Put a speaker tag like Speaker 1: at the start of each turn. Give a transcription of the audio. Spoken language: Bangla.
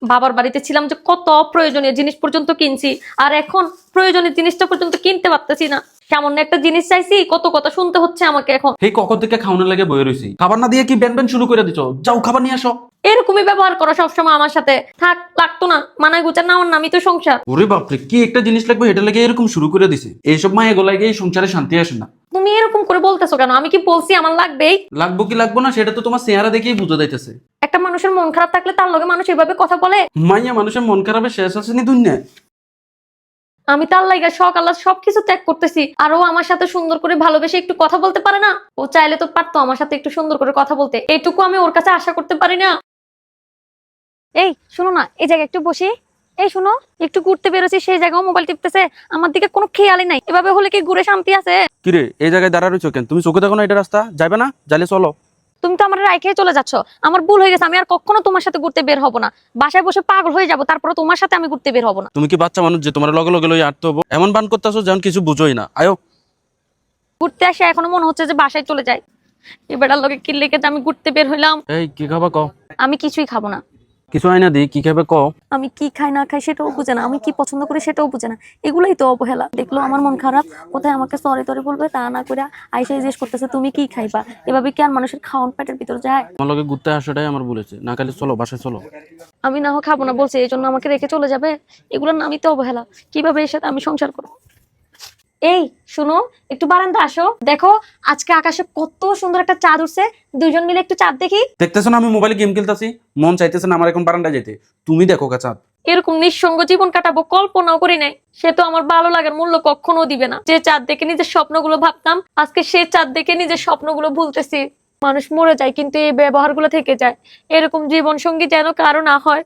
Speaker 1: বাবার বাড়িতে ছিলাম যে কত অপ্রয়োজনীয় জিনিস পর্যন্ত কিনছি, আর এখন প্রয়োজনীয় জিনিসটা পর্যন্ত কিনতে পারতেছি না। সামান্য একটা জিনিস চাইছি, কত কথা শুনতে হচ্ছে আমাকে এখন।
Speaker 2: এই কখন থেকে খাওয়ানোর লাগে বয়ে রইছি, খাবার না দিয়ে কি ব্যান ব্যান শুরু করে দিছো? যাও খাবার নিয়ে আসো।
Speaker 1: এরকমই ব্যবহার করো সবসময় আমার সাথে। থাক, লাগতো না, মানায় গুচার না আমার নামই তো সংসার।
Speaker 2: ওরে বাপরে, কি একটা জিনিস লাগবে এটা লাগে এরকম শুরু করে দিছে। এইসব মায়ে গোলায় গিয়ে সংসারে শান্তি আসে না।
Speaker 1: তুমি এরকম করে বলতেছো কেন? আমি কি বলছি আমার লাগবেই?
Speaker 2: লাগবো কি লাগবো না সেটা তো তোমার চেহারা দেখেই বুঝা যাইতেছে।
Speaker 1: একটা মানুষের মন খারাপ থাকলে তার লগে মানুষ এভাবে কথা বলে?
Speaker 2: মাইয়া মানুষের মন খারাপের শেষ আছে নি দুনিয়া।
Speaker 1: আমি তার লাইগা শখ আল্লাহ সবকিছু ত্যাগ করতেছি, আর ও আমার সাথে সুন্দর করে ভালোবেসে একটু কথা বলতে পারে না? ও চাইলে তো পারতো আমার সাথে একটু সুন্দর করে কথা বলতে, এইটুকু আমি ওর কাছে আশা করতে পারি না? এই শোনো না, এই জায়গায় একটু বসি। এই শোনো, একটু ঘুরতে বেরোছি, সেই জায়গায় মোবাইল টিপতেছে, আমার দিকে কোনো খেয়ালই নাই। এভাবে হলে কি ঘুরে শান্তি আছে?
Speaker 2: কিরে এই জায়গায় দাঁড়া রইছো কেন? তুমি চোখে দেখো না এটা রাস্তা যাবে না? যাইলে চলো।
Speaker 1: তুমি তো আমার রাইখে চলে যাচ্ছ। আমার ভুল হয়ে গেছে, আমি আর কখনো তোমার সাথে ঘুরতে বের হব না। বাসায় বসে পাগল হয়ে যাব, তারপরে তোমার সাথে আমি ঘুরতে বের হব না।
Speaker 2: তুমি কি বাচ্চা মানুষ যে তোমার লগে লগে লই আটতে হবো? এমন বান করতেছো যেমন কিছু বুঝোই না। আয়ো।
Speaker 1: ঘুরতে আসে এখনো মনে হচ্ছে যে বাসায় চলে যাই। এবারের লোকে কি লেগে আমি ঘুরতে বের হইলাম।
Speaker 2: এই কি খাবা কও?
Speaker 1: আমি কিছুই খাবো না।
Speaker 2: কিছু আইনা দি, কি খাবে কও?
Speaker 1: আমি কি খাই না খাই সেটাও বুঝে না, আমি কি পছন্দ করি সেটাও বুঝে না। এগুলাই তো অবহেলা। দেখলো আমার মন খারাপ, কোথায় আমাকে সরি টরি বলবে, তা না করে আইসা জিজ্ঞেস করতেছে তুমি কি খাইবা। এভাবে কি আর মানুষের খাওয়ান পেটের ভিতর যায়?
Speaker 2: আমার লগে ঘুরতে আসাটাই আমার বলেছে না, খালি চলো বাসায় চলো।
Speaker 1: আমি না হোক খাবো না বলছে, এই জন্য আমাকে রেখে চলে যাবে? এগুলোর নামই তো অবহেলা। কিভাবে এর সাথে আমি সংসার করবো? এই শুনো, একটু বারান্দা আসো। দেখো আজকে আকাশে কত সুন্দর একটা চাঁদ উঠছে, দুইজন মিলে একটু চাঁদ দেখি।
Speaker 2: দেখতেছো না আমি মোবাইলে গেম খেলতেছি? মন চাইতেছে না আমার এখন বারান্দায় যেতে। তুমি দেখো কাছে।
Speaker 1: এরকম নিঃসঙ্গ জীবন কাটাবো কল্পনাও করি নাই। সে তো আমার ভালো লাগার মূল্য কখনো দিবে না। যে চাঁদ দেখে নিজের স্বপ্নগুলো ভাবতাম, আজকে সে চাঁদ দেখে নিজের স্বপ্নগুলো ভুলতেছি। মানুষ মরে যায় কিন্তু এই ব্যবহারগুলো থেকে যায়। এরকম জীবন সঙ্গী যেন কারো না হয়।